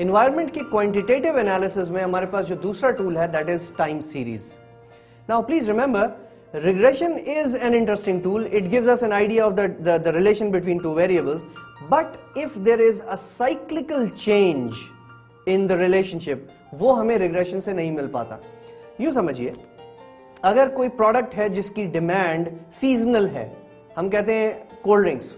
Environment के quantitative analysis में हमारे पास जो दूसरा टूल है that is time series. Now please remember, regression is an interesting tool. It gives us an idea of the relation between two variables. But if there is a cyclical change in the relationship, वो हमें regression से नहीं मिल पाता. यूं समझिए, अगर कोई product है जिसकी डिमांड सीजनल है, हम कहते हैं कोल्ड ड्रिंक्स,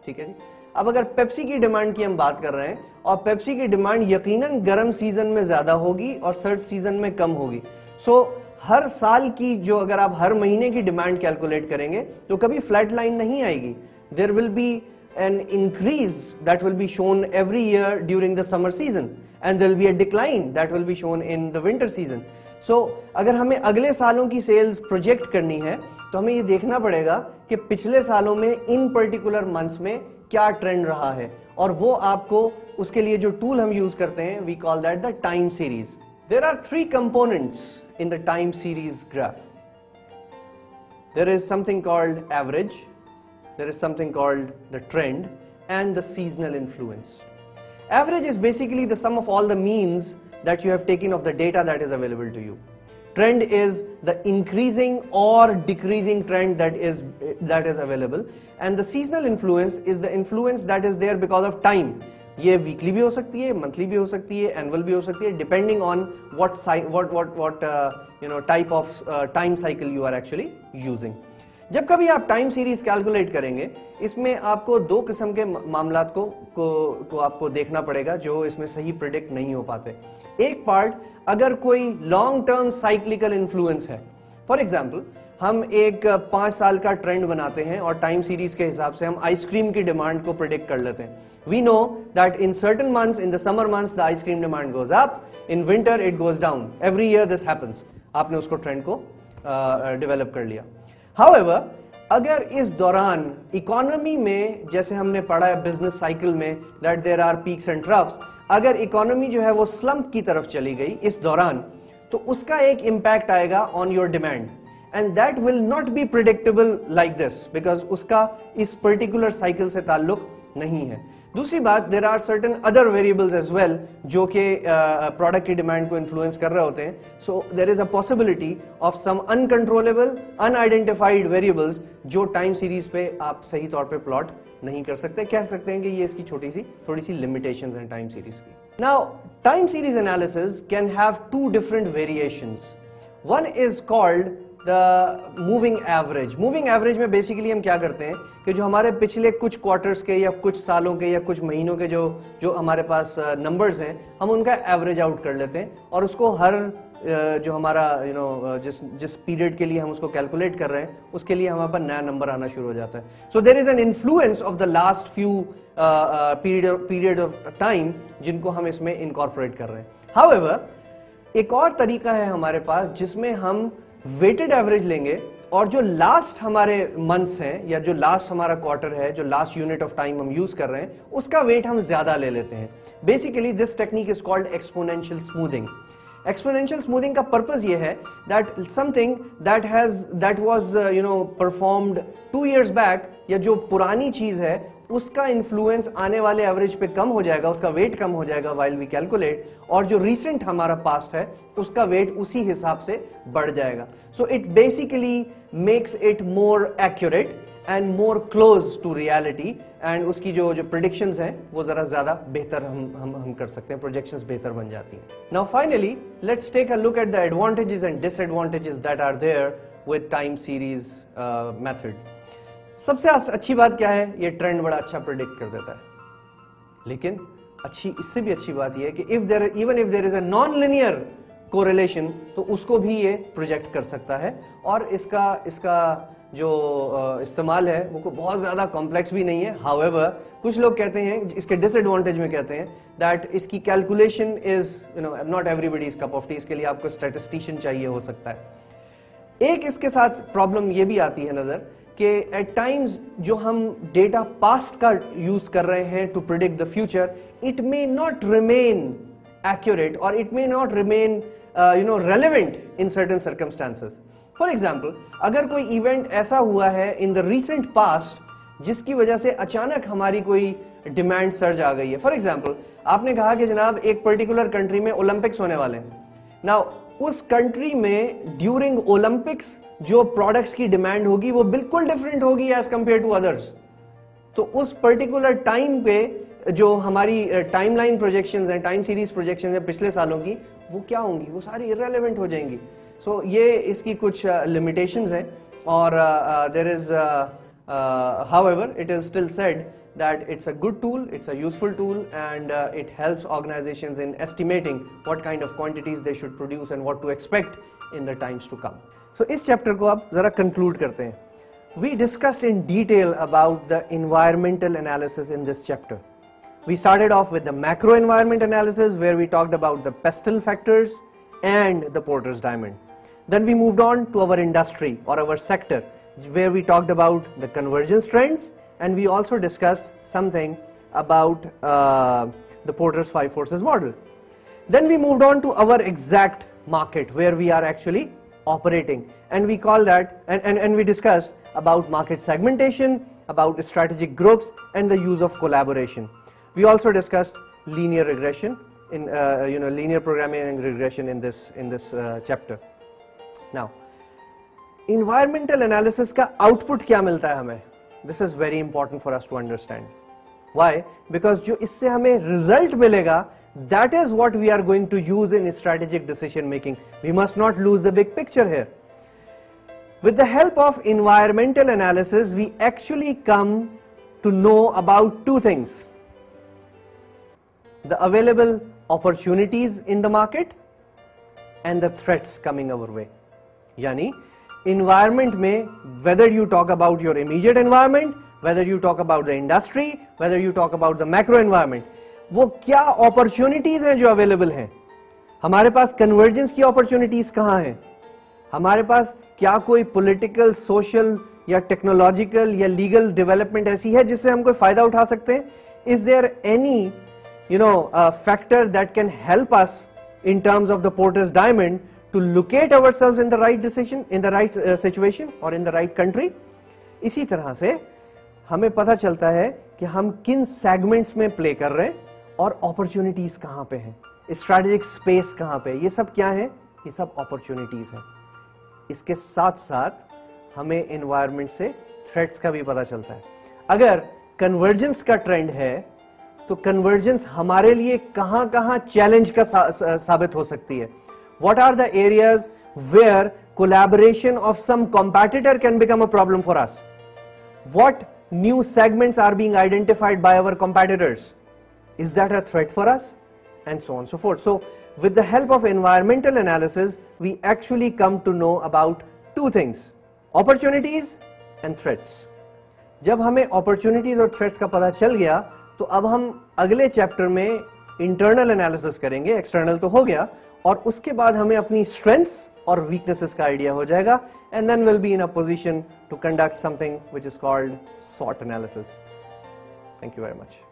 ठीक है जी. अब अगर पेप्सी की डिमांड की हम बात कर रहे हैं और पेप्सी की डिमांड यकीनन गर्म सीजन में ज्यादा होगी और सर्द सीजन में कम होगी. सो हर साल की जो, अगर आप हर महीने की डिमांड कैलकुलेट करेंगे तो कभी फ्लैट लाइन नहीं आएगी. There will be an increase that will be shown every year during the summer season and there will be a decline that will be shown in the winter season. So अगर हमें अगले सालों की sales project करनी है तो हमें ये देखना पड़ेगा कि पिछले सालों में इन पर्टिकुलर मंथ्स में क्या ट्रेंड रहा है, और वो आपको उसके लिए जो टूल हम यूज करते हैं we call that the time series. There are 3 components in the time series graph. There is something called average, there is something called the trend, and the seasonal influence. Average is basically the sum of all the means that you have taken of the data that is available to you. Trend is the increasing or decreasing trend that is available, and the seasonal influence is the influence that is there because of time. ये weekly भी हो सकती है, monthly भी हो सकती है, annual भी हो सकती है, depending on what type of time cycle you are actually using. जब कभी आप टाइम सीरीज कैलकुलेट करेंगे, इसमें आपको 2 किस्म के मामलात को आपको देखना पड़ेगा जो इसमें सही प्रिडिक्ट नहीं हो पाते. एक पार्ट, अगर कोई लॉन्ग टर्म साइक्लिकल इन्फ्लुएंस है, फॉर एग्जाम्पल हम एक 5 साल का ट्रेंड बनाते हैं और टाइम सीरीज के हिसाब से हम आइसक्रीम की डिमांड को प्रिडिक्ट कर लेते हैं. We know that in certain months, in the summer months the ice cream demand goes up, in winter it goes down. Every year this happens. आपने उसको ट्रेंड को डेवलप कर लिया. हाउएवर, अगर इस दौरान इकोनॉमी में, जैसे हमने पढ़ा है बिजनेस साइकिल में that there are peaks and troughs, अगर इकोनॉमी जो है वो स्लम्प की तरफ चली गई इस दौरान, तो उसका एक इंपैक्ट आएगा on your demand. And that will not be predictable like this because उसका इस particular cycle से ताल्लुक नहीं है. दूसरी बात, there are certain other variables as well जो कि product की demand को influence कर रहे होते हैं. So there is a possibility of some uncontrollable, unidentified variables जो time series पे आप सही तौर पे plot नहीं कर सकते. कह सकते हैं कि ये इसकी थोड़ी सी limitations हैं time series की. Now time series analysis can have 2 different variations. One is called the moving average. Moving average में बेसिकली हम क्या करते हैं कि जो हमारे पिछले कुछ क्वार्टर्स के या कुछ सालों के या कुछ महीनों के जो हमारे पास नंबर्स हैं, हम उनका एवरेज आउट कर लेते हैं और उसको हर जो हमारा जिस पीरियड के लिए हम उसको कैलकुलेट कर रहे हैं उसके लिए हमारे पास नया नंबर आना शुरू हो जाता है. So there is an influence of the last few period of time जिनको हम इसमें इनकॉर्पोरेट कर रहे हैं. हाउएवर, एक और तरीका है हमारे पास जिसमें हम वेटेड एवरेज लेंगे और जो लास्ट हमारे मंथ्स हैं या जो लास्ट हमारा क्वार्टर है, जो लास्ट यूनिट ऑफ टाइम हम यूज कर रहे हैं, उसका वेट हम ज्यादा ले लेते हैं. Basically this technique is called exponential smoothing. Exponential smoothing का पर्पस ये है that something that was performed 2 years back, या जो पुरानी चीज है उसका इन्फ्लुएंस आने वाले एवरेज पे कम हो जाएगा, उसका वेट कम हो जाएगा व्हाइल वी कैलकुलेट, और जो रिसेंट हमारा पास्ट है उसका वेट उसी हिसाब से बढ़ जाएगा. So it basically makes it more accurate and more close to reality, and उसकी जो प्रेडिक्शंस हैं वो जरा ज्यादा बेहतर हम कर सकते हैं, प्रोजेक्शंस बेहतर बन जाती हैं. Now finally let's take a look at the advantages and disadvantages that are there with time series method. सबसे अच्छी बात क्या है, ये ट्रेंड बड़ा अच्छा प्रेडिक्ट कर देता है. लेकिन इससे भी अच्छी बात ये है कि even if there is a non linear correlation तो उसको भी ये प्रोजेक्ट कर सकता है, और इसका जो इस्तेमाल है वो बहुत ज्यादा कॉम्प्लेक्स भी नहीं है. हाउएवर, कुछ लोग कहते हैं, इसके डिसएडवांटेज में कहते हैं दैट इसकी calculation is not everybody's cup of T. इसके लिए आपको स्टैटिस्टिशियन चाहिए हो सकता है. एक इसके साथ प्रॉब्लम ये भी आती है नजर कि एट टाइम्स जो हम डेटा पास्ट का यूज कर रहे हैं to predict the future, it may not remain accurate और it may not remain relevant in certain circumstances. For example, अगर कोई इवेंट ऐसा हुआ है इन द रिसेंट पास्ट जिसकी वजह से अचानक हमारी कोई डिमांड सर्ज आ गई है. फॉर एग्जाम्पल आपने कहा कि जनाब एक पर्टिकुलर कंट्री में ओलंपिक्स होने वाले हैं. नाउ उस कंट्री में ड्यूरिंग ओलंपिक्स जो प्रोडक्ट्स की डिमांड होगी वो बिल्कुल डिफरेंट होगी एज कंपेयर टू अदर्स. तो उस पर्टिकुलर टाइम पे जो हमारी टाइमलाइन प्रोजेक्शंस हैं, टाइम सीरीज प्रोजेक्शंस हैं पिछले सालों की, वो क्या होंगी, वो सारी इररेलेवेंट हो जाएंगी. सो ये इसकी कुछ लिमिटेशंस हैं और there is however it is still said that it's a good tool, it's a useful tool, and it helps organizations in estimating what kind of quantities they should produce and what to expect in the times to come. So इस chapter को आप जरा conclude करते हैं. We discussed in detail about the environmental analysis in this chapter. We started off with the macro environment analysis where we talked about the pestle factors and the Porter's diamond. Then we moved on to our industry or our sector where we talked about the convergence trends, and we also discussed something about the Porter's 5 forces model. Then we moved on to our exact market where we are actually operating, and we call that and we discussed about market segmentation, about strategic groups, and the use of collaboration. We also discussed linear regression in linear programming and regression in this chapter. Now environmental analysis का output क्या मिलता है हमें? This is very important for us to understand. Why? Because जो इससे हमें result मिलेगा, that is what we are going to use in strategic decision making. We must not lose the big picture here. With the help of environmental analysis, we actually come to know about two things: the available opportunities in the market and the threats coming our way. यानी environment में, whether you talk about your immediate environment, whether you talk about the industry, whether you talk about the macro environment, वो क्या opportunities हैं जो available हैं. हमारे पास convergence की opportunities कहाँ हैं, हमारे पास क्या कोई political, social या technological या legal development ऐसी है जिससे हम कोई फायदा उठा सकते हैं. Is there any factor that can help us in terms of the Porter's diamond to locate ourselves in the right decision, in the right situation or in the right country? इसी तरह से हमें पता चलता है कि हम किन सेगमेंट्स में प्ले कर रहे हैं और अपॉर्चुनिटीज कहां पे हैं, स्ट्रेटेजिक स्पेस कहां पे है. ये सब क्या है? ये सब अपॉर्चुनिटीज हैं. इसके साथ साथ हमें एनवायरनमेंट से थ्रेट्स का भी पता चलता है. अगर कन्वर्जेंस का ट्रेंड है तो कन्वर्जेंस हमारे लिए कहां कहां चैलेंज का साबित हो सकती है. What are the areas where collaboration of some competitor can become a problem for us? What new segments are being identified by our competitors? Is that a threat for us? And so on and so forth. So with the help of environmental analysis, we actually come to know about two things: opportunities and threats. जब हमें opportunities और threats का पता चल गया तो अब हम अगले चैप्टर में internal analysis करेंगे. external तो हो गया, और उसके बाद हमें अपनी strengths और weaknesses का आइडिया हो जाएगा, and then we'll be in a position to conduct something which is called SWOT analysis. Thank you very much.